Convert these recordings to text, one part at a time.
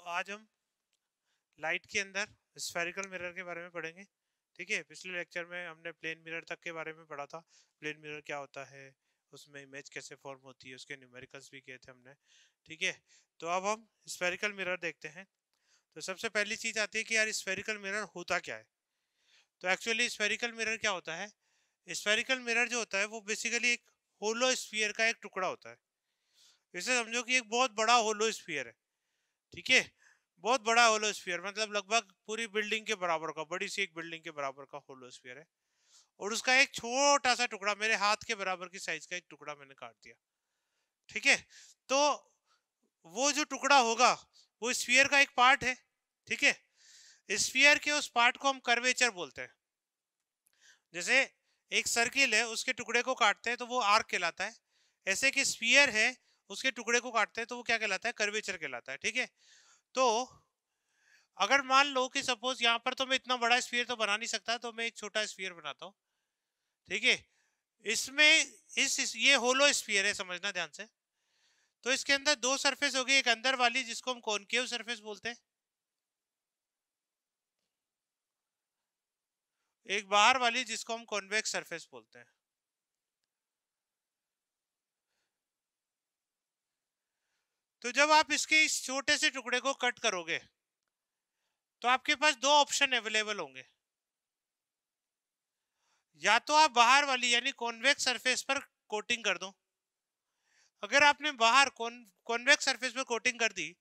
आज हम लाइट के अंदर स्फेरिकल मिरर के बारे में पढ़ेंगे। ठीक है, पिछले लेक्चर में हमने प्लेन मिरर तक के बारे में पढ़ा था। प्लेन मिरर क्या होता है, उसमें इमेज कैसे फॉर्म होती है, उसके न्यूमेरिकल्स भी किए थे हमने। ठीक है, तो अब हम स्फेरिकल मिरर देखते हैं। तो सबसे पहली चीज आती है कि यार स्फेरिकल मिरर होता क्या है। तो एक्चुअली स्फेरिकल मिरर क्या होता है, स्फेरिकल मिरर जो होता है वो बेसिकली एक होलो स्फीयर का एक टुकड़ा होता है। इसे समझो कि एक बहुत बड़ा होलो स्फीयर है। ठीक है, बहुत बड़ा होलोस्फीयर मतलब लगभग पूरी बिल्डिंग के बराबर का, बड़ी सी एक बिल्डिंग के बराबर का होलोस्फीयर है। और उसका एक छोटा सा टुकड़ा, मेरे हाथ के बराबर की साइज का एक टुकड़ा मैंने काट दिया। ठीक है, तो वो जो टुकड़ा होगा वो स्फीयर का एक पार्ट है। ठीक है, स्फीयर के उस पार्ट को हम कर्वेचर बोलते हैं। जैसे एक सर्किल है, उसके टुकड़े को काटते हैं तो वो आर्क कहलाता है। ऐसे कि स्फीयर है, उसके टुकड़े को काटते हैं तो वो क्या कहलाता है, कर्वेचर कहलाता है। ठीक है, तो अगर मान लो कि सपोज यहाँ पर तो मैं इतना बड़ा स्फीयर तो बना नहीं सकता, तो मैं एक छोटा स्फीयर बनाता हूँ। ठीक है, इसमें ये होलो स्फीयर है, समझना ध्यान से। तो इसके अंदर दो सरफेस होगी, एक अंदर वाली जिसको हम कॉनकेव सरफेस बोलते हैं, एक बाहर वाली जिसको हम कॉन्वेक्स सरफेस बोलते हैं। तो जब आप इसके इस छोटे से टुकड़े को कट करोगे तो आपके पास दो ऑप्शन अवेलेबल होंगे। या तो आप बाहर वाली यानी कॉन्वेक्स सरफेस पर कोटिंग कर दो। अगर आपने बाहर कॉन्वेक्स सरफेस पर कोटिंग कर दी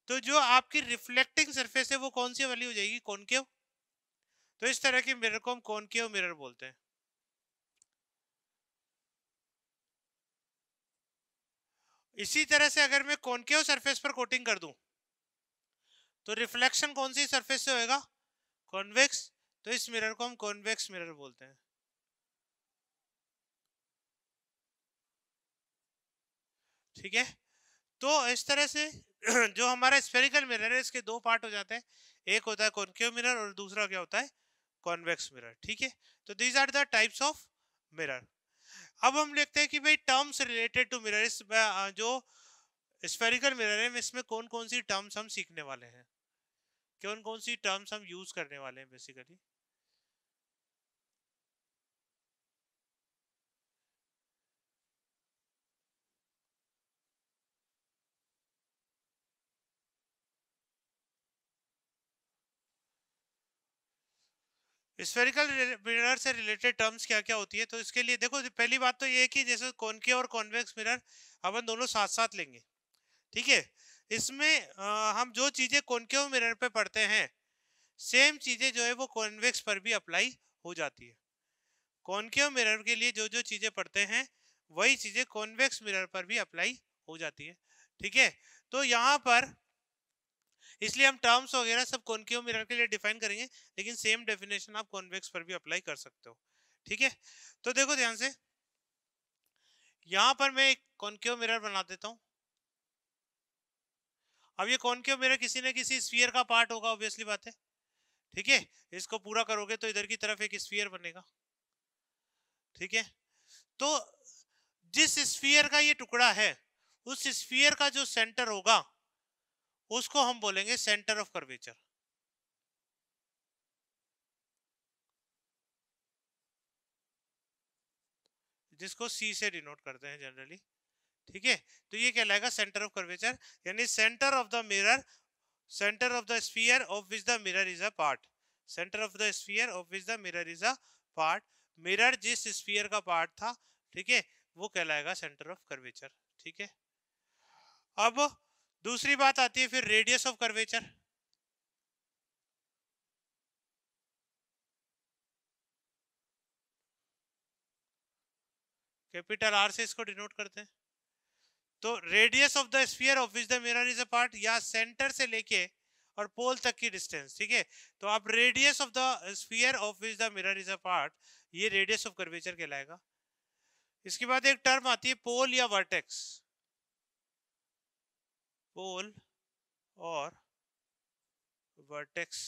तो जो आपकी रिफ्लेक्टिंग सरफेस है वो कौन सी वाली हो जाएगी, कॉनकेव। तो इस तरह के मिरर को हम कॉनकेव मिरर बोलते हैं। इसी तरह से अगर मैं कॉनकेव सरफेस पर कोटिंग कर दूं तो रिफ्लेक्शन कौन सी सरफेस से होएगा, कॉन्वेक्स। तो इस मिरर को हम कॉन्वेक्स मिरर बोलते हैं। ठीक है, तो इस तरह से जो हमारा स्फेरिकल मिरर है इसके दो पार्ट हो जाते हैं। एक होता है कॉनकेव मिरर और दूसरा क्या होता है, कॉन्वेक्स मिरर। ठीक है, तो these are the types of mirror. अब हम देखते हैं कि भाई टर्म्स रिलेटेड टू मिरर, इस जो स्फेरिकल मिरर है इसमें कौन कौन सी टर्म्स हम सीखने वाले हैं, कौन कौन सी टर्म्स हम यूज करने वाले हैं बेसिकली। स्फेरिकल मिरर से रिलेटेड टर्म्स क्या क्या होती है, तो इसके लिए देखो पहली बात तो ये है कि जैसे कॉनकेव और कॉन्वेक्स मिरर अपन दोनों साथ साथ लेंगे। ठीक है, इसमें हम जो चीजें कॉनकेव मिरर पे पढ़ते हैं सेम चीजें जो है वो कॉन्वेक्स पर भी अप्लाई हो जाती है। कॉनकेव मिरर के लिए जो जो चीजें पढ़ते हैं वही चीजें कॉन्वेक्स मिरर पर भी अप्लाई हो जाती है। ठीक है, तो यहाँ पर इसलिए हम टर्म्स वगैरह सब कॉनकेव मिरर के लिए डिफाइन करेंगे, लेकिन सेम डेफिनेशन आप कॉन्वेक्स पर भी अप्लाई कर सकते हो। ठीक है, तो देखो ध्यान से, यहां पर मैं एक कॉनकेव मिरर बना देता हूं। अब ये कॉनकेव मिरर किसी न किसी स्फीयर का पार्ट होगा, ऑब्वियसली बात है। ठीक है, इसको पूरा करोगे तो इधर की तरफ एक स्फीयर बनेगा। ठीक है, तो जिस स्फीयर का ये टुकड़ा है उस स्फीयर का जो सेंटर होगा उसको हम बोलेंगे सेंटर ऑफ कर्वेचर, जिसको सी से डिनोट करते हैं जनरली। ठीक है, तो ये कहलाएगा सेंटर ऑफ कर्वेचर, यानी centre of the mirror, centre of the sphere of which the mirror is a part, centre of the sphere of which the mirror is a part. Mirror जिस sphere का part था, ठीक है, वो कहलाएगा centre of curvature. ठीक है, अब दूसरी बात आती है फिर radius of curvature. Capital R से इसको डिनोट करते हैं। तो radius of the sphere of which the mirror is a part, या सेंटर से लेके और पोल तक की डिस्टेंस। ठीक है, तो आप radius of the sphere of which the mirror is a part, ये रेडियस ऑफ कर्वेचर कहलाएगा। इसके बाद एक टर्म आती है पोल या वर्टेक्स, पोल और वर्टेक्स,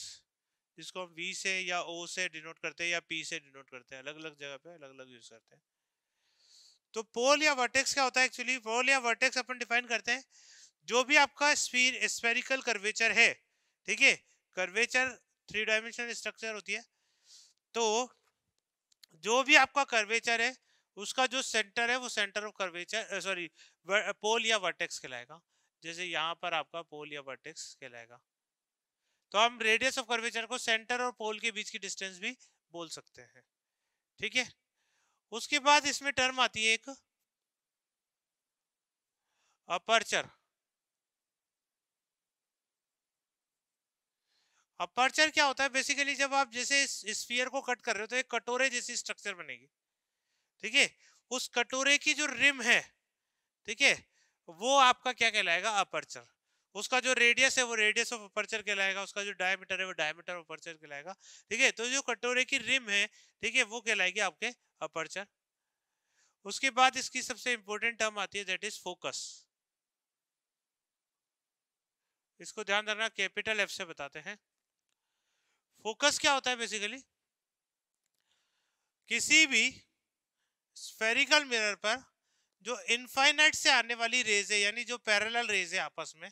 जिसको हम वी से या ओ से डिनोट करते हैं या पी से डिनोट करते हैं, अलग अलग जगह पे अलग अलग यूज करते हैं। तो पोल या वर्टेक्स क्या होता है, एक्चुअली पोल या वर्टेक्स अपन डिफाइन करते हैं जो भी आपका स्फेरिकल कर्वेचर है, ठीक है, कर्वेचर 3 डायमेंशनल स्ट्रक्चर होती है, तो जो भी आपका कर्वेचर है उसका जो सेंटर है वो सेंटर ऑफ कर्वेचर, सॉरी, पोल या वर्टेक्स कहलाएगा। जैसे यहाँ पर आपका पोल या वर्टेक्स कहलाएगा, तो हम रेडियस ऑफ कर्वेचर को सेंटर और पोल के बीच की डिस्टेंस भी बोल सकते हैं, ठीक है। उसके बाद इसमें टर्म आती है एक अपर्चर। अपर्चर क्या होता है? बेसिकली जब आप जैसे स्फीयर को कट कर रहे हो तो एक कटोरे जैसी स्ट्रक्चर बनेगी, ठीक है। उस कटोरे की जो रिम है, ठीक है, वो आपका क्या कहलाएगा? अपर्चर। उसका जो रेडियस है वो रेडियस ऑफ अपर्चर कहलाएगा, उसका जो डायमीटर है वो डायमीटर ऑफ अपर्चर कहलाएगा, ठीक है। तो जो कटोरे की रिम है, ठीक है, वो कहलाएगी आपके अपर्चर। उसके बाद इसकी सबसे इंपॉर्टेंट टर्म आती है, दैट इज फोकस। इसको ध्यान रखना, कैपिटल एफ से बताते हैं। फोकस क्या होता है? बेसिकली किसी भी स्फेरिकल मिरर पर जो इनफाइनाइट से आने वाली रेज है, यानी जो पैरेलल रेज है आपस में,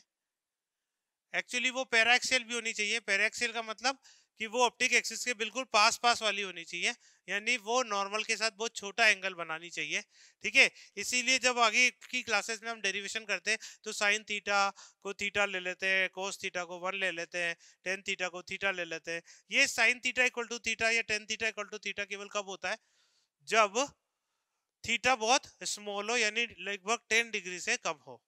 एक्चुअली वो पैराक्सियल भी होनी चाहिए। पैराक्सियल का मतलब कि वो ऑप्टिक एक्सिस के बिल्कुल पास पास वाली होनी चाहिए, यानी वो नॉर्मल के साथ बहुत छोटा एंगल बनानी चाहिए, ठीक है। इसीलिए जब आगे की क्लासेस में हम डेरिवेशन करते हैं तो साइन थीटा को थीटा ले लेते हैं, कोस थीटा को 1 ले लेते हैं, टेन थीटा को थीटा ले लेते हैं। ये sine theta equal to theta या tan theta equal to theta केवल कब होता है? जब थीटा बहुत स्मॉल हो, यानी लगभग 10 डिग्री से कम हो,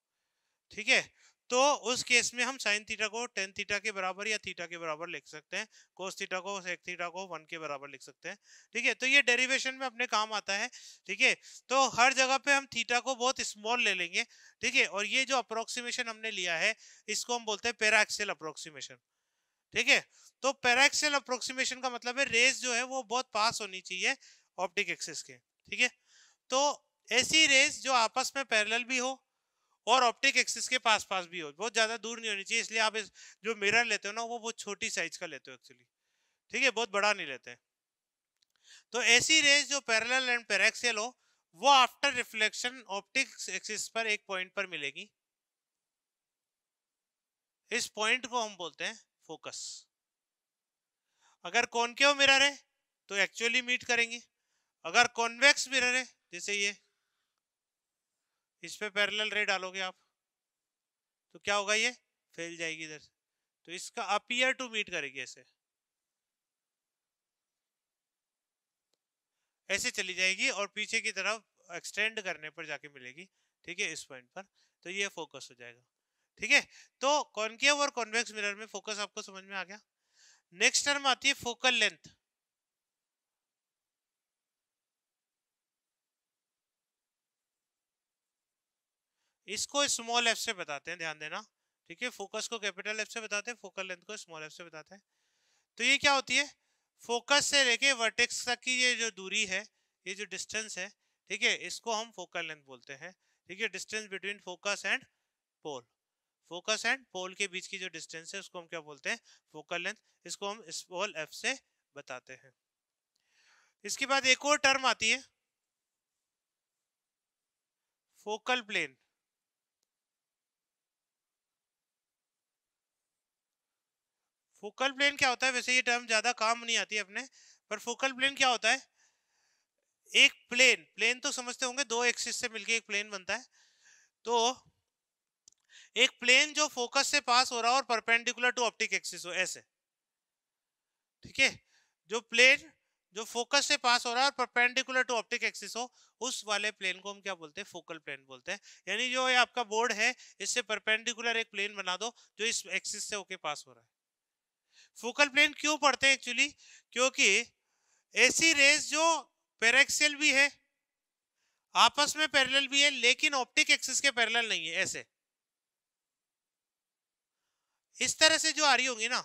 ठीक है। तो उस केस में हम साइन थीटा को टेन थीटा के बराबर या थीटा के बराबर लिख सकते हैं, कोस थीटा को सेक थीटा को 1 के बराबर लिख सकते हैं, ठीक है। तो ये डेरिवेशन में अपने काम आता है, ठीक है। तो हर जगह पे हम थीटा को बहुत स्मॉल ले लेंगे, ठीक है। और ये जो अप्रोक्सीमेशन हमने लिया है इसको हम बोलते हैं पैराक्सियल अप्रोक्सीमेशन, ठीक है। तो पैराक्सियल अप्रोक्सीमेशन का मतलब है रेज जो है वो बहुत पास होनी चाहिए ऑप्टिक एक्सिस के, ठीक है। तो ऐसी रेज जो आपस में पैरेलल भी हो और ऑप्टिक एक्सिस के पास पास भी हो, बहुत ज्यादा दूर नहीं होनी चाहिए। इसलिए आप जो मिरर लेते हो ना वो बहुत छोटी साइज का लेते हो एक्चुअली, ठीक है, बहुत बड़ा नहीं लेते। तो ऐसी रेज जो पैरेलल एंड पैरेक्सियल हो वो आफ्टर रिफ्लेक्शन ऑप्टिक एक्सिस पर एक पॉइंट पर मिलेगी। इस पॉइंट को हम बोलते हैं फोकस। अगर कॉनकेव मिरर है तो एक्चुअली मीट करेंगे, अगर कॉन्वेक्स मिरर है जैसे ये, इस पे पैरेलल रे डालोगे आप तो क्या होगा? ये फैल जाएगी इधर से, तो इसका अपीयर टू मीट करेगी, ऐसे ऐसे चली जाएगी और पीछे की तरफ एक्सटेंड करने पर जाके मिलेगी, ठीक है, इस पॉइंट पर। तो ये फोकस हो जाएगा, ठीक है। तो कॉनकेव और कॉन्वेक्स मिरर में फोकस आपको समझ में आ गया। नेक्स्ट टर्म आती है फोकल लेंथ। इसको स्मॉल एफ से बताते हैं, ध्यान देना, ठीक है। फोकस को कैपिटल एफ से बताते हैं, फोकल लेंथ को स्मॉल एफ से बताते हैं। तो ये क्या होती है? फोकस से लेके वर्टेक्स तक की ये जो दूरी है, ये जो डिस्टेंस है, ठीक है, इसको हम फोकल लेंथ बोलते हैं, ठीक है। Distance between focus and pole, focus and pole के बीच की जो डिस्टेंस है उसको हम क्या बोलते हैं? Focal length. इसको हम स्मॉल एफ से बताते हैं। इसके बाद एक और टर्म आती है फोकल प्लेन। फोकल प्लेन क्या होता है? वैसे ये टर्म ज्यादा काम नहीं आती है अपने, पर फोकल प्लेन क्या होता है? एक प्लेन, प्लेन तो समझते होंगे, दो एक्सिस से मिलके एक प्लेन बनता है। तो एक प्लेन जो फोकस से पास हो रहा हो और परपेंडिकुलर टू ऑप्टिक एक्सिस हो, ऐसे, ठीक है। जो प्लेन जो फोकस से पास हो रहा है और परपेंडिकुलर टू ऑप्टिक एक्सिस हो, उस वाले प्लेन को हम क्या बोलते हैं? फोकल प्लेन बोलते हैं। यानी जो ये आपका बोर्ड है इससे परपेंडिकुलर एक प्लेन बना दो जो इस एक्सिस से होके पास हो रहा है। फोकल प्लेन क्यों पढ़ते हैं एक्चुअली? क्योंकि ऐसी रेज जो पैरेक्सियल भी है, आपस में पैरेलल भी है, लेकिन ऑप्टिक एक्सिस के पैरेलल नहीं है, ऐसे इस तरह से जो आ रही होंगी ना,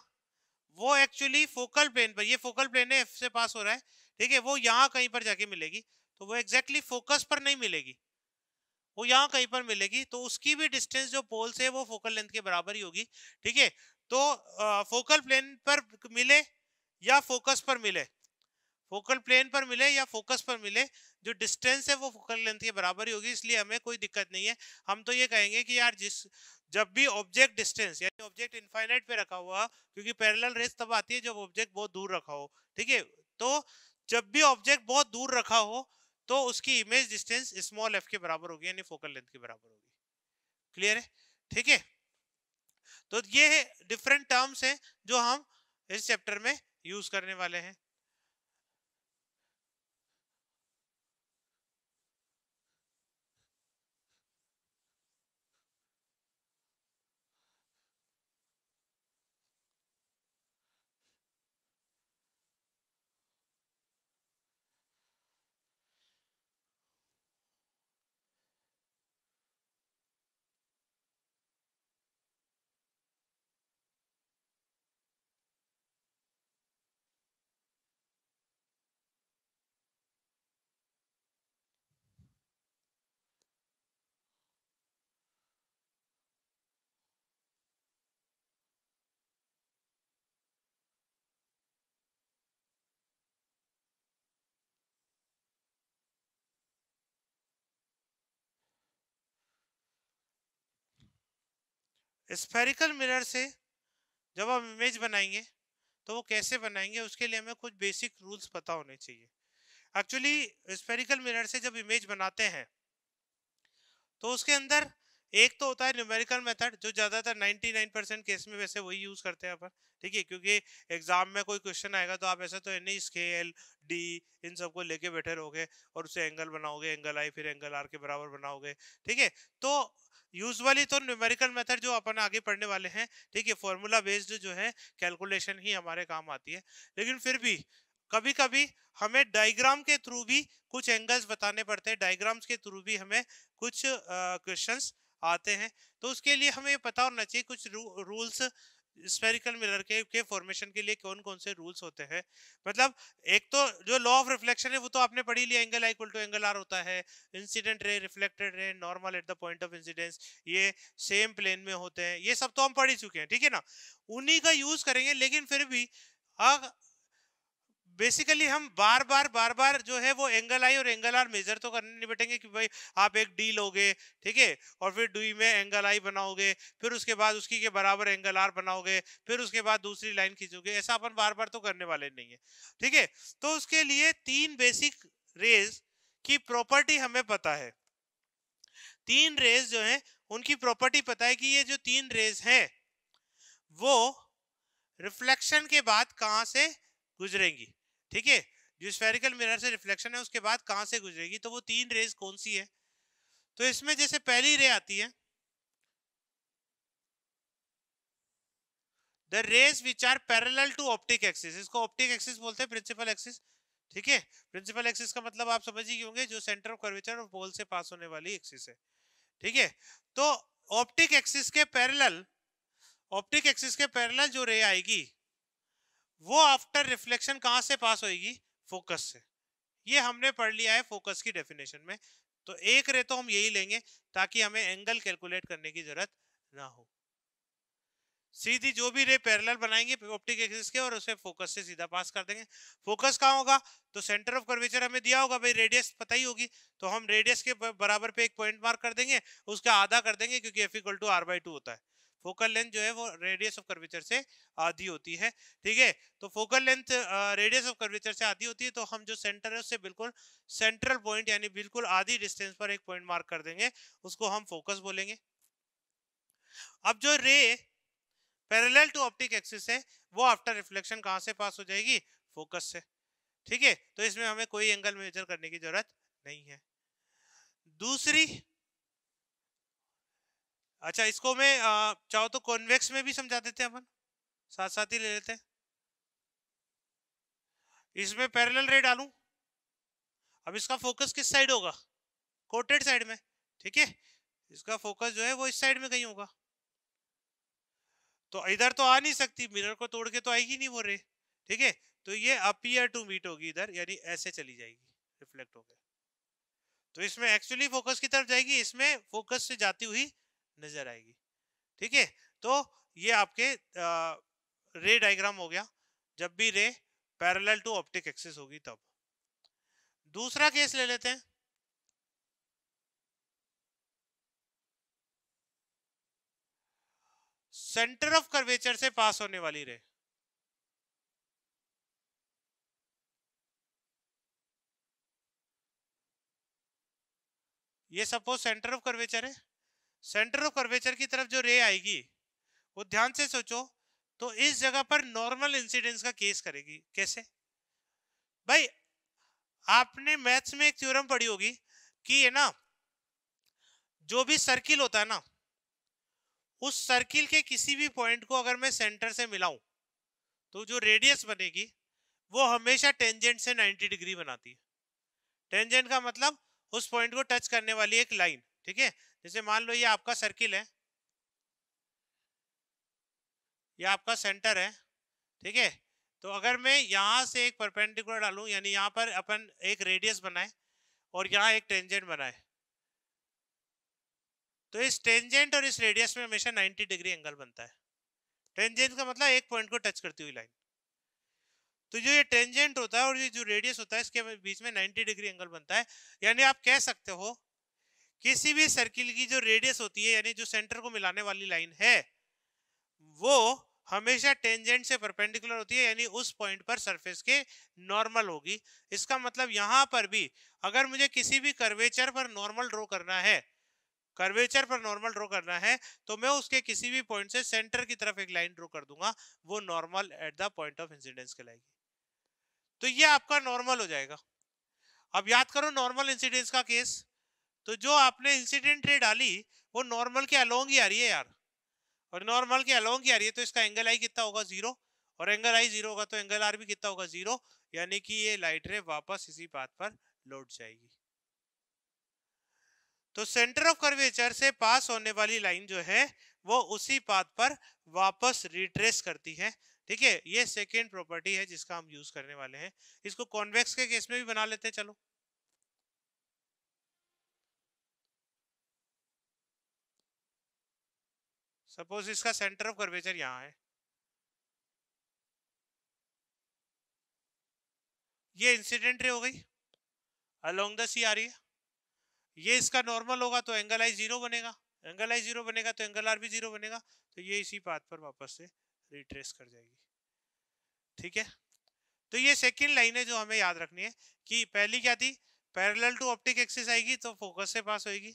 वो एक्चुअली फोकल प्लेन पर, ये फोकल प्लेन है, एफ से पास हो रहा है, ठीक है, वो यहाँ कहीं पर जाके मिलेगी। तो वो एग्जैक्टली फोकस पर नहीं मिलेगी, वो यहाँ कहीं पर मिलेगी। तो उसकी भी डिस्टेंस जो पोल से है वो फोकल लेंथ के बराबर ही होगी, ठीक है। तो फोकल प्लेन पर मिले या फोकस पर मिले, फोकल प्लेन पर मिले या फोकस पर मिले, जो डिस्टेंस है वो फोकल लेंथ के बराबर ही होगी, इसलिए हमें कोई दिक्कत नहीं है। हम तो ये कहेंगे कि यार जब भी ऑब्जेक्ट डिस्टेंस यानी ऑब्जेक्ट इनफाइनाइट पे रखा हुआ, क्योंकि पैरेलल रेस तब आती है जब ऑब्जेक्ट बहुत दूर रखा हो, ठीक है। तो जब भी ऑब्जेक्ट बहुत दूर रखा हो तो उसकी इमेज डिस्टेंस स्मॉल एफ के बराबर होगी, यानी फोकल लेंथ के बराबर होगी। क्लियर है? ठीक है। तो ये डिफरेंट टर्म्स हैं जो हम इस चैप्टर में यूज करने वाले हैं। स्फेरिकल मिरर से जब हम इमेज बनाएंगे तो वो कैसे बनाएंगे, उसके लिए हमें कुछ बेसिक रूल्स पता होने चाहिए। एक्चुअली स्फेरिकल मिरर से जब इमेज बनाते हैं तो उसके अंदर एक तो होता है न्यूमेरिकल मेथड, जो ज्यादातर 99% केस में वैसे वही यूज करते हैं अपन, ठीक है। क्योंकि एग्जाम में कोई क्वेश्चन आएगा तो आप ऐसा तो नहीं स्केल डी इन सबको लेके बैठे रहोगे और उससे एंगल बनाओगे, एंगल आई फिर एंगल आर के बराबर बनाओगे, ठीक है। तो यूजुअली तो न्यूमेरिकल मेथड जो अपन आगे पढ़ने वाले हैं, ठीक है, फॉर्मूला बेस्ड जो है कैलकुलेशन ही हमारे काम आती है। लेकिन फिर भी कभी कभी हमें डायग्राम के थ्रू भी कुछ एंगल्स बताने पड़ते हैं, डायग्राम्स के थ्रू भी हमें कुछ क्वेश्चंस आते हैं। तो उसके लिए हमें पता होना चाहिए कुछ रूल्स स्फेरिकल मिरर के फॉर्मेशन के लिए कौन कौन से रूल्स होते हैं। मतलब एक तो जो लॉ ऑफ रिफ्लेक्शन है वो तो आपने पढ़ी लिया, angle I equal to angle R होता है। Incident ray, reflected ray, normal at the point of incidence, ये सेम प्लेन में होते हैं, ये सब तो हम पढ़ ही चुके हैं, ठीक है ना। उन्हीं का यूज करेंगे। लेकिन फिर भी बेसिकली हम बार बार जो है वो एंगल आई और एंगल आर मेजर तो करने नहीं बैठेंगे कि भाई आप एक डी लोगे, ठीक है, और फिर डी में एंगल आई बनाओगे, फिर उसके बाद उसकी के बराबर एंगल आर बनाओगे, फिर उसके बाद दूसरी लाइन खींचोगे। ऐसा अपन बार बार तो करने वाले नहीं है, ठीक है। तो उसके लिए तीन बेसिक रेज की प्रॉपर्टी हमें पता है। तीन रेज जो है उनकी प्रॉपर्टी पता है कि ये जो तीन रेज हैं वो रिफ्लेक्शन के बाद कहां से गुजरेंगी, ठीक है। जो स्फेरिकल मिरर से रिफ्लेक्शन है उसके बाद कहां से गुजरेगी, तो वो तीन रेज कौन सी है। तो इसमें जैसे पहली रे आती है the rays which are parallel to optic axis, इसको ऑप्टिक एक्सिस बोलते हैं, प्रिंसिपल एक्सिस, ठीक है। प्रिंसिपल एक्सिस का मतलब आप समझ ही होंगे, जो सेंटर ऑफ कर्वेचर और पोल से पास होने वाली एक्सिस है, ठीक है। तो ऑप्टिक एक्सिस के पैरेलल, ऑप्टिक एक्सिस के पैरेलल जो रे आएगी वो आफ्टर रिफ्लेक्शन कहां से पास होगी, फोकस से। ये हमने पढ़ लिया है फोकस की डेफिनेशन में। तो एक रे तो हम यही लेंगे ताकि हमें एंगल कैलकुलेट करने की जरूरत ना हो। सीधी जो भी रे पैरेलल बनाएंगे ऑप्टिक एक्सिस के और उसे फोकस से सीधा पास कर देंगे। फोकस कहाँ होगा, तो सेंटर ऑफ कर्वेचर हमें दिया होगा भाई, रेडियस पता ही होगी, तो हम रेडियस के बराबर पे एक पॉइंट मार्क कर देंगे, उसका आधा कर देंगे क्योंकि F equal to R by two होता है। फोकल लेंथ जो है वो रेडियस ऑफ कर्वेचर से आधी होती है, ठीक है। तो focal length radius of curvature से आधी होती है, तो हम जो सेंटर है उससे बिल्कुल सेंट्रल पॉइंट यानी बिल्कुल आधी डिस्टेंस पर एक पॉइंट मार्क कर देंगे, उसको हम फोकस बोलेंगे। अब जो ray parallel to optic axis है वो आफ्टर रिफ्लेक्शन कहां से पास हो जाएगी, फोकस से, ठीक है। तो इसमें हमें कोई एंगल मेजर करने की जरूरत नहीं है। दूसरी, अच्छा इसको मैं चाहो तो कॉन्वेक्स में भी समझा देते हैं अपन, साथ साथ ही ले लेते हैं। इसमें पैरेलल रे डालूं, अब इसका फोकस किस साइड होगा, कोटेड साइड में, ठीक है। इसका फोकस जो है वो इस साइड में कहीं होगा, तो इधर तो आ नहीं सकती, मिरर को तोड़ के तो आएगी नहीं वो रे, ठीक है। तो ये अपीयर टू मीट होगी इधर, यानी ऐसे चली जाएगी, रिफ्लेक्ट होकर। तो इसमें एक्चुअली फोकस की तरफ जाएगी, इसमें फोकस से जाती हुई नजर आएगी, ठीक है। तो ये आपके रे डायग्राम हो गया, जब भी ray parallel to optic axis होगी तब। दूसरा केस ले लेते हैं, सेंटर ऑफ कर्वेचर से पास होने वाली रे, ये सपोज सेंटर ऑफ कर्वेचर है, सेंटर ऑफ कर्वेचर की तरफ जो रे आएगी वो ध्यान से सोचो, तो इस जगह पर नॉर्मल इंसिडेंस का केस करेगी। कैसे भाई, आपने मैथ्स में एक थ्योरम पढ़ी होगी कि है ना, जो भी सर्किल होता है ना, उस सर्किल के किसी भी पॉइंट को अगर मैं सेंटर से मिलाऊं तो जो रेडियस बनेगी वो हमेशा टेंजेंट से 90 डिग्री बनाती है। टेंजेंट का मतलब उस पॉइंट को टच करने वाली एक लाइन, ठीक है। जैसे मान लो ये आपका सर्किल है, ये आपका सेंटर है, ठीक है। तो अगर मैं यहां से एक परपेंडिकुलर डालूं, यानी यहां पर अपन एक रेडियस बनाए और यहाँ एक टेंजेंट बनाए, तो इस टेंजेंट और इस रेडियस में हमेशा 90 डिग्री एंगल बनता है। टेंजेंट का मतलब एक पॉइंट को टच करती हुई लाइन। तो जो ये टेंजेंट होता है और ये जो रेडियस होता है, इसके बीच में 90 डिग्री एंगल बनता है। यानी आप कह सकते हो किसी भी सर्किल की जो रेडियस होती है, यानी जो सेंटर को मिलाने वाली लाइन है, वो हमेशा टेंजेंट से परपेंडिकुलर होती है, यानी उस पॉइंट पर सरफेस के नॉर्मल होगी। इसका मतलब यहां पर भी अगर मुझे किसी भी कर्वेचर पर नॉर्मल ड्रॉ करना है, कर्वेचर पर नॉर्मल ड्रॉ करना है, तो मैं उसके किसी भी पॉइंट से सेंटर की तरफ एक लाइन ड्रॉ कर दूंगा, वो normal at the point of incidence कहलाएगी। तो ये आपका नॉर्मल हो जाएगा। अब याद करो नॉर्मल इंसिडेंस का केस, तो जो आपने इंसिडेंट रे डाली वो नॉर्मल के अलोंग ही आ रही है यार, और नॉर्मल के अलोंग ही आ रही है, तो इसका एंगल आई कितना होगा, 0। और एंगल आई 0 होगा तो एंगल आर भी कितना होगा, 0। यानी कि ये लाइट रे वापस इसी पाथ पर लौट जाएगी। तो सेंटर ऑफ कर्वेचर से पास होने वाली लाइन जो है वो उसी पाथ पर वापस रिट्रेस करती है, ठीक है। ये सेकेंड प्रॉपर्टी है जिसका हम यूज करने वाले हैं। इसको कॉन्वेक्स के केस में भी बना लेते हैं, चलो। सपोज इसका सेंटर ऑफ कर्वेचर यहाँ है, ये इंसिडेंट रे हो गई, अलोंग द सी आ रही है, ये इसका नॉर्मल होगा तो एंगल आई 0 बनेगा, एंगल आई 0 बनेगा तो एंगल आर भी 0 बनेगा, तो ये इसी पाथ पर वापस से रिट्रेस कर जाएगी, ठीक है। तो ये सेकंड लाइन है जो हमें याद रखनी है कि पहली क्या थी, पैरेलल टू ऑप्टिक एक्सिस आएगी तो फोकस से पास होएगी।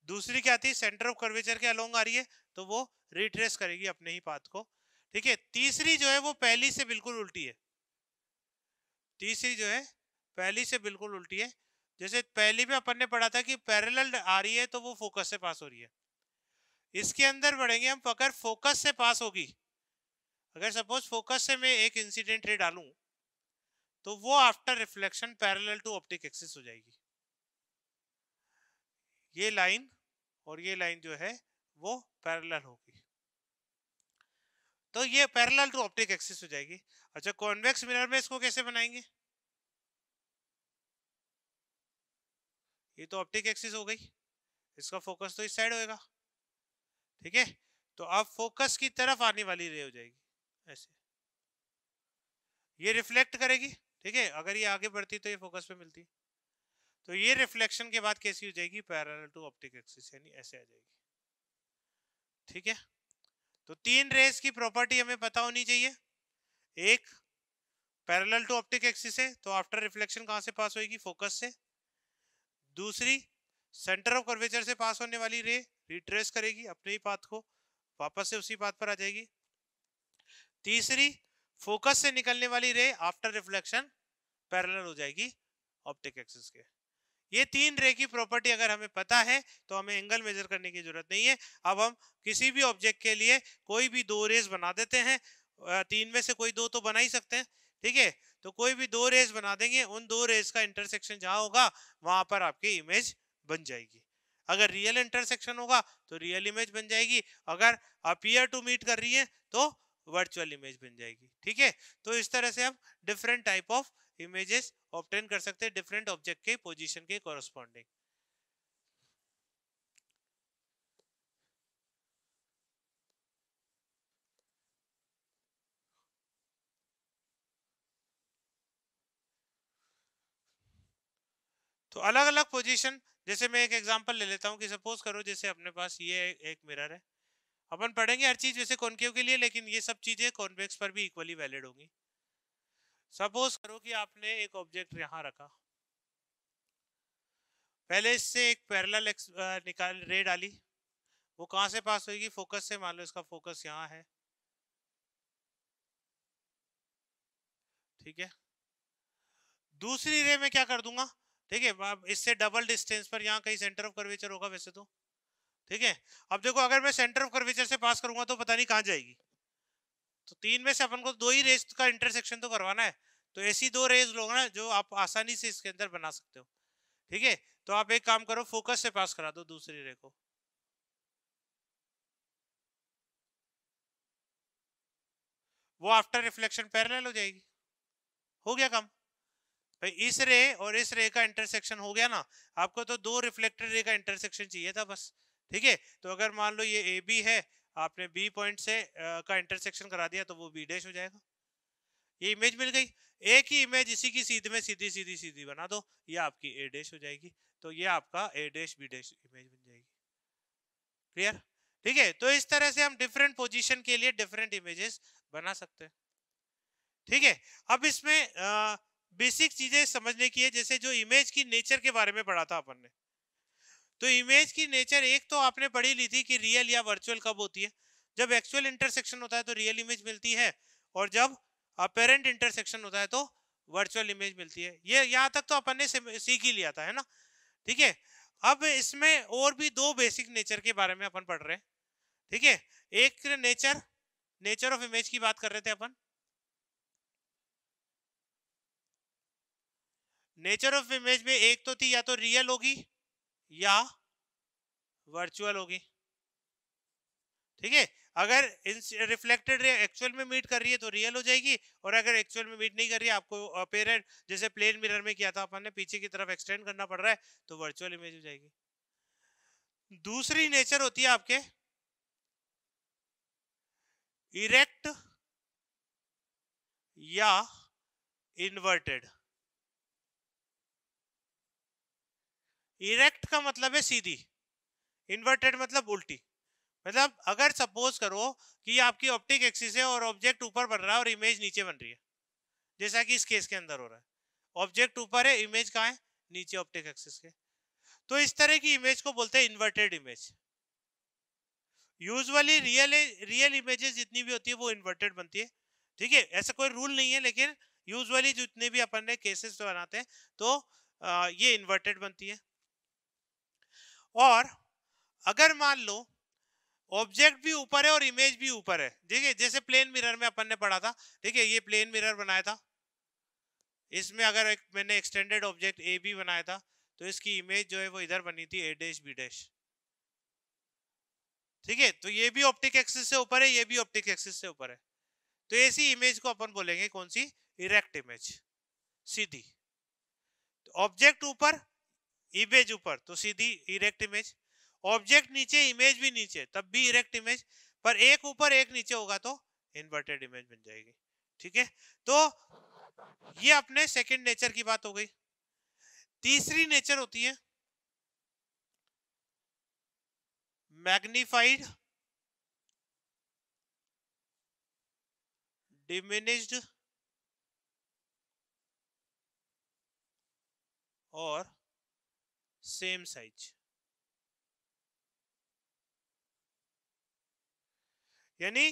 दूसरी क्या थी, सेंटर ऑफ कर्वेचर के अलोंग आ रही है तो वो रिट्रेस करेगी अपने ही पाथ को, ठीक है। तीसरी जो है वो पहली से बिल्कुल उल्टी है, तीसरी जो है पहली से बिल्कुल उल्टी है। जैसे पहली में अपन ने पढ़ा था कि पैरेलल आ रही है तो वो फोकस से पास हो रही है, इसके अंदर बढ़ेंगे हम, अगर फोकस से पास होगी, अगर सपोज फोकस से मैं एक इंसिडेंट रे डालूं तो वो after reflection parallel to optic axis हो जाएगी। ये लाइन और ये लाइन जो है वो पैरेलल होगी, तो ये पैरेलल टू ऑप्टिक एक्सिस हो जाएगी। अच्छा, कॉन्वेक्स मिरर में इसको कैसे बनाएंगे, ये तो ऑप्टिक एक्सिस हो गई, इसका फोकस तो इस साइड होएगा, ठीक है। तो अब फोकस की तरफ आने वाली रे हो जाएगी ऐसे, ये रिफ्लेक्ट करेगी, ठीक है। अगर ये आगे बढ़ती तो ये फोकस पे मिलती, तो ये रिफ्लेक्शन के बाद कैसी हो जाएगी, पैरेलल टू ऑप्टिक एक्सिस, यानी ऐसे आ जाएगी, ठीक है। तो तीन रेस की प्रॉपर्टी हमें पता होनी चाहिए। एक, पैरेलल टू ऑप्टिक एक्सिस है तो आफ्टर रिफ्लेक्शन कहां से पास होगी, फोकस से। दूसरी, सेंटर ऑफ कर्वेचर से पास होने वाली रे रिट्रेस करेगी अपने ही पाथ को, वापस से उसी पाथ पर आ जाएगी। तीसरी, फोकस से निकलने वाली रे आफ्टर रिफ्लेक्शन पैरेलल हो जाएगी ऑप्टिक एक्सिस के। ये तीन रे की प्रॉपर्टी अगर हमें पता है तो हमें एंगल मेजर करने की जरूरत नहीं है। अब हम किसी भी ऑब्जेक्ट के लिए कोई भी दो रेस बना देते हैं, तीन में से कोई दो तो बना ही सकते हैं, ठीक है। तो कोई भी दो रेस बना देंगे, उन दो रेस का इंटरसेक्शन जहां होगा वहां पर आपकी इमेज बन जाएगी। अगर रियल इंटरसेक्शन होगा तो रियल इमेज बन जाएगी, अगर अपीयर टू मीट कर रही है तो वर्चुअल इमेज बन जाएगी, ठीक है। तो इस तरह से हम different type of images obtain कर सकते हैं डिफरेंट ऑब्जेक्ट के पोजीशन के कॉरस्पॉन्डिंग। तो अलग अलग पोजीशन, जैसे मैं एक एग्जांपल ले लेता हूं कि सपोज करो जैसे अपने पास ये एक मिरर है, अपन पढ़ेंगे हर चीज वैसे कॉनकेव के लिए, लेकिन ये सब चीजें कॉन्वेक्स पर भी इक्वली वैलिड होंगी। सपोज करो कि आपने एक ऑब्जेक्ट यहाँ रखा, पहले इससे एक पैरेलल निकाल रे डाली, वो कहाँ से पास होगी? फोकस से। मान लो इसका फोकस यहाँ है, ठीक है। दूसरी रे में क्या कर दूंगा, ठीक है, अब इससे डबल डिस्टेंस पर यहाँ कहीं सेंटर ऑफ कर्वेचर होगा वैसे तो, ठीक है। अब देखो अगर मैं सेंटर ऑफ कर्वेचर से पास करूंगा तो पता नहीं कहाँ जाएगी, तो तीन में से अपन को दो ही रेज का इंटरसेक्शन तो करवाना है, तो ऐसी दो रेज लो ना जो आप आसानी से इसके अंदर बना सकते हो, ठीक है। तो आप एक काम करो, फोकस से पास करा दो दूसरी रे को, वो आफ्टर रिफ्लेक्शन पैरेलल हो जाएगी। हो गया काम भाई, इस रे और इस रे का इंटरसेक्शन हो गया ना। आपको तो दो रिफ्लेक्टेड रे का इंटरसेक्शन चाहिए था बस, ठीक है। तो अगर मान लो ये ए बी है, आपने बी पॉइंट से का इंटरसेक्शन करा दिया तो वो बी डैश हो जाएगा। ये इमेज मिल गई। एक ही इमेज इसी की सीध में सीधी सीधी सीधी बना दो, ये आपकी ए डैश हो जाएगी। तो ये आपका ए डैश बी डैश इमेज बन जाएगी। क्लियर? ठीक है। तो इस तरह से हम डिफरेंट पोजीशन के लिए डिफरेंट इमेजेस बना सकते हैं, ठीक है। अब इसमें बेसिक चीजें समझने की है, जैसे जो इमेज की नेचर के बारे में पढ़ा था अपन ने। तो इमेज की नेचर एक तो आपने पढ़ी ली थी कि रियल या वर्चुअल कब होती है, जब एक्चुअल इंटरसेक्शन होता है तो रियल इमेज मिलती है, और जब अपेरेंट इंटरसेक्शन होता है तो वर्चुअल इमेज मिलती है। ये यहाँ तक तो अपन ने सीख ही लिया था, है ना, ठीक है। अब इसमें और भी दो बेसिक नेचर के बारे में अपन पढ़ रहे हैं, ठीक है। एक नेचर ऑफ इमेज की बात कर रहे थे अपन। नेचर ऑफ इमेज में एक तो थी या तो रियल होगी या वर्चुअल होगी, ठीक है। अगर रिफ्लेक्टेड रे एक्चुअल में मीट कर रही है तो रियल हो जाएगी, और अगर एक्चुअल में मीट नहीं कर रही है, आपको अपेरेंट जैसे प्लेन मिरर में किया था अपन ने, पीछे की तरफ एक्सटेंड करना पड़ रहा है, तो वर्चुअल इमेज हो जाएगी। दूसरी नेचर होती है आपके इरेक्ट या इन्वर्टेड। इरेक्ट का मतलब है सीधी, इन्वर्टेड मतलब उल्टी। मतलब अगर सपोज करो कि आपकी ऑप्टिक एक्सिस है और ऑब्जेक्ट ऊपर बन रहा है और इमेज नीचे बन रही है, जैसा कि इस केस के अंदर हो रहा है, ऑब्जेक्ट ऊपर है, इमेज कहाँ है? नीचे ऑप्टिक एक्सिस के। तो इस तरह की इमेज को बोलते हैं inverted image. Usually real images जितनी भी होती है वो इन्वर्टेड बनती है, ठीक है। ऐसा कोई रूल नहीं है, लेकिन यूजुअली जितने भी अपन ने केसेस बनाते हैं तो ये इन्वर्टेड बनती है। और अगर मान लो ऑब्जेक्ट भी ऊपर है और इमेज भी ऊपर है, ठीक है, जैसे प्लेन मिरर में अपन ने पढ़ा था, ठीक है, ये प्लेन मिरर बनाया था, इसमें अगर मैंने एक्सटेंडेड ऑब्जेक्ट ए बी बनाया था, तो इसकी इमेज जो है वो इधर बनी थी ए डैश बी डैश, ठीक है। तो ये भी ऑप्टिक एक्सिस से ऊपर है, ये भी ऑप्टिक एक्सिस से ऊपर है, तो ऐसी इमेज को अपन बोलेंगे कौन सी? इरेक्ट इमेज, सीधी। ऑब्जेक्ट ऊपर, इमेज ऊपर, तो सीधी इरेक्ट इमेज। ऑब्जेक्ट नीचे, इमेज भी नीचे, तब भी इरेक्ट इमेज। पर एक ऊपर एक नीचे होगा तो इन्वर्टेड इमेज बन जाएगी, ठीक है। तो ये अपने सेकंड नेचर की बात हो गई। तीसरी नेचर होती है मैग्निफाइड डिमिनिश्ड और सेम साइज। यानी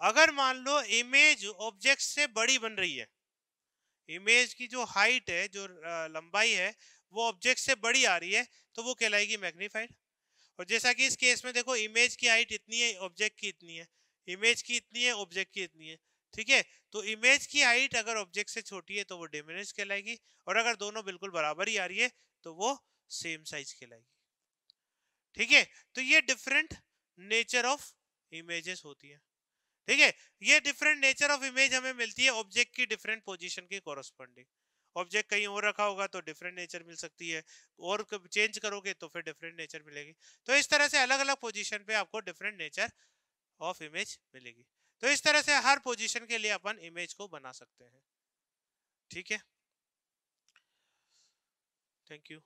अगर मान लो इमेज ऑब्जेक्ट से बड़ी बन रही है, इमेज की जो हाइट है, जो लंबाई है, वो ऑब्जेक्ट से बड़ी आ रही है, तो वो कहलाएगी मैग्नीफाइड। और जैसा कि इस केस में देखो, इमेज की हाइट इतनी है, ऑब्जेक्ट की इतनी है, इमेज की इतनी है, ऑब्जेक्ट की इतनी है, ठीक है। तो इमेज की हाइट अगर ऑब्जेक्ट से छोटी है तो वो डिमिनिश कहलाएगी, और अगर दोनों बिल्कुल बराबर ही आ रही है तो वो सेम साइज कहलाएगी, ठीक है। तो ये डिफरेंट नेचर ऑफ इमेजेस होती है, ठीक है। ये डिफरेंट नेचर ऑफ इमेज हमें मिलती है ऑब्जेक्ट की डिफरेंट पोजीशन के कोरस्पॉन्डिंग। ऑब्जेक्ट कहीं और रखा होगा तो डिफरेंट नेचर मिल सकती है, और चेंज करोगे तो फिर डिफरेंट नेचर मिलेगी। तो इस तरह से अलग अलग पोजीशन पे आपको डिफरेंट नेचर ऑफ इमेज मिलेगी। तो इस तरह से हर पोजीशन के लिए अपन इमेज को बना सकते हैं, ठीक है। Thank you.